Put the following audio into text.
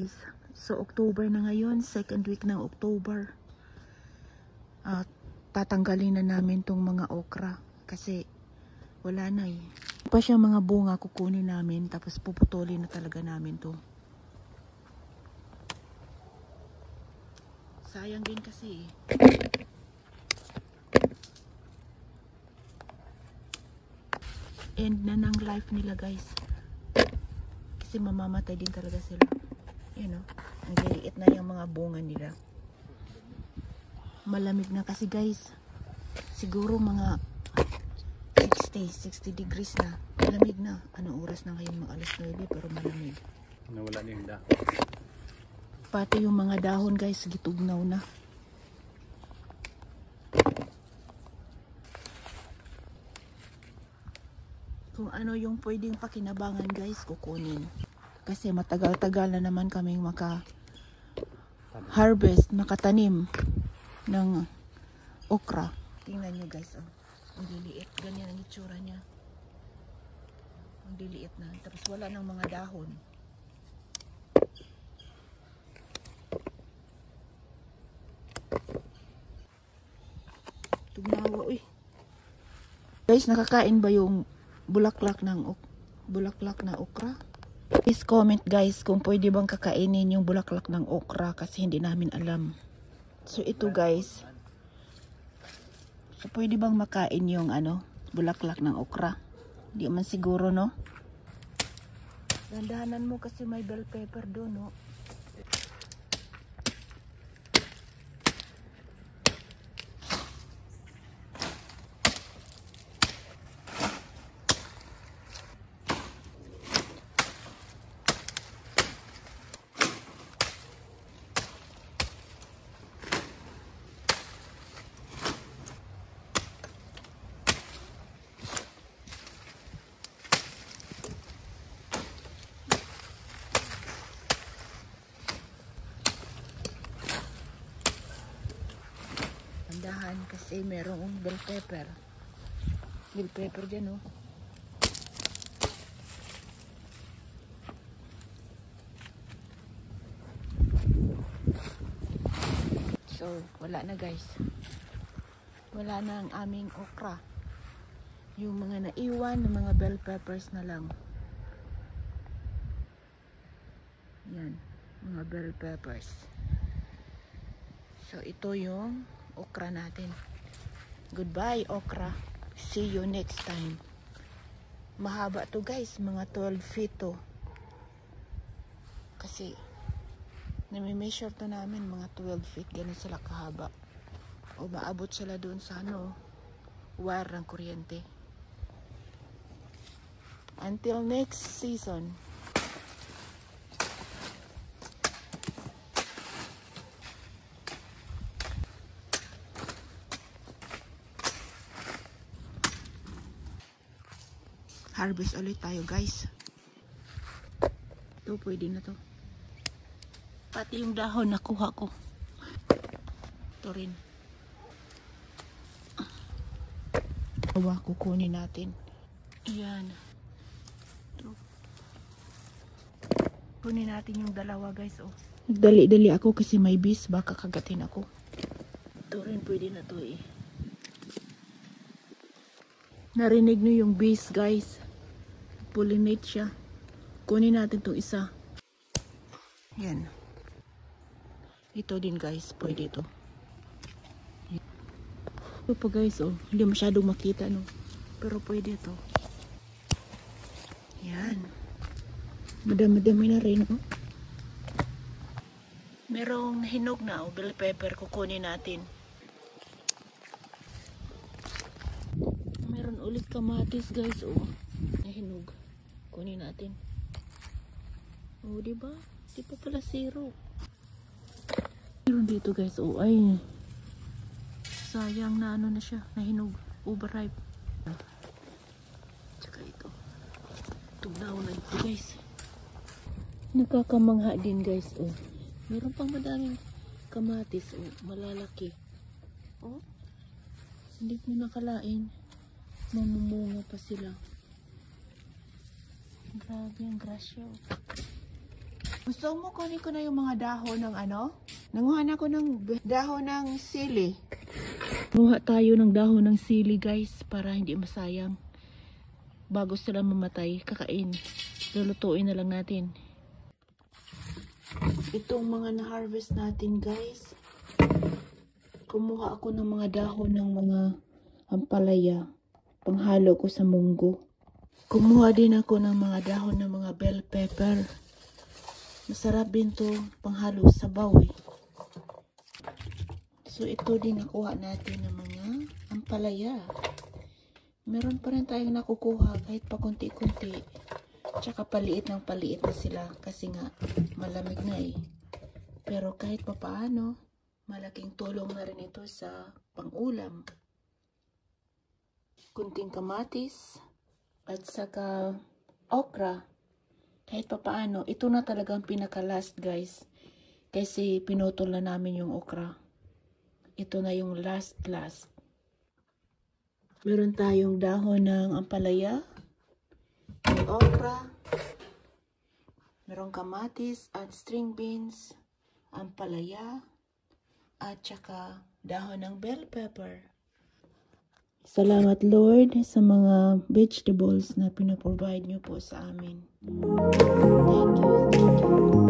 guys. So October na ngayon, second week ng October. Tatanggalin na namin tong mga okra kasi wala na eh. Pa siya mga bunga kukunin namin tapos puputulin na talaga namin to. Sayang din kasi eh. End na ng life nila guys. Kasi mamamatay din talaga sila. You know, ang liliit na yung mga bunga nila. Malamig na kasi guys. Siguro mga 60 degrees na. Malamig na. Anong oras na ngayon? Mga alas 9 pero malamig. Nawala na yung dahon. Pati yung mga dahon guys, gitugnaw na. Kung ano yung pwedeng pakinabangan guys, kukunin. Kasi matagal-tagal na naman kaming harvest, makatanim ng okra. Tingnan nyo guys, oh. Ang liliit. Ganyan ang itsura niya. Ang liliit na. Tapos wala ng mga dahon. Tugnawa, uy. Guys, nakakain ba yung bulaklak na okra? Please comment guys kung pwede bang kakainin yung bulaklak ng okra kasi hindi namin alam. So ito guys. So pwede bang makain yung bulaklak ng okra? Hindi man siguro, no? Dandahanan mo kasi may bell pepper doon, no? Dahan kasi merong bell pepper. Bell pepper dyan, oh. So, wala na guys. Wala na ang aming okra. Yung mga naiwan ng mga bell peppers na lang. Yan. Mga bell peppers. So, ito yung okra natin. Goodbye okra. See you next time. Mahaba to guys. Mga 12 feet to. Kasi nami-measure to namin mga 12 feet. Ganun sila kahaba. O maabot sila doon sa wire ng kuryente. Until next season. Harvest ulit tayo guys. Ito pwede na to. Pati yung dahon nakuha ko. Ito rin. Kukunin natin. Yan. Ito. Kunin natin yung dalawa guys. Oh. Nagdali-dali ako kasi may bees. Baka kagatin ako. Ito rin pwede na to eh. Narinig nyo yung bees guys. Pollinate siya. Kunin natin itong isa. Yan. Ito din guys. Pwede ito. Ito pa guys, oh. Hindi masyadong makita, no? Pero pwede ito. Yan. Madami-dami na rin, oh. Merong hinog na, oh. Bell pepper. Kukunin natin. Meron ulit kamatis guys, oh. Hinog. Kunin natin. Oh, diba? Di pa pala zero. Meron dito guys, oh. Ay. Sayang na na siya. Nahinog. Overripe. Tsaka ito. Tugnaw na ito guys. Nakakamangha din guys, oh. Meron pang madaming kamatis, oh. Malalaki. Oh. Hindi ko nakalain. Mamumunga pa sila. Grabe ang grasya. Gusto mo kunin ko na yung mga dahon ng ano? Nanguha na ako ng dahon ng sili. Nanguha tayo ng dahon ng sili guys para hindi masayang. Bago sila mamatay, kakain. Lulutuin na lang natin. Itong mga na-harvest natin guys. Kumuha ako ng mga dahon ng mga ampalaya. Panghalo ko sa munggo. Kumuha din ako ng mga dahon ng mga bell pepper. Masarap din to panghalo sa bawi. So ito din nakuha natin ng mga ampalaya. Meron pa rin tayong nakukuha kahit pa konti-konti. Tsaka paliit ng paliit na sila kasi nga malamig na eh. Pero kahit pa paano, malaking tulong na rin ito sa pang-ulam. Kunting kamatis at saka okra. Kahit pa paano, ito na talagang pinaka-last guys. Kasi pinutol na namin yung okra. Ito na yung last. Meron tayong dahon ng ampalaya, may okra, merong kamatis at string beans, ampalaya, at saka dahon ng bell pepper. Salamat Lord sa mga vegetables na pinaprovide niyo po sa amin. Thank you.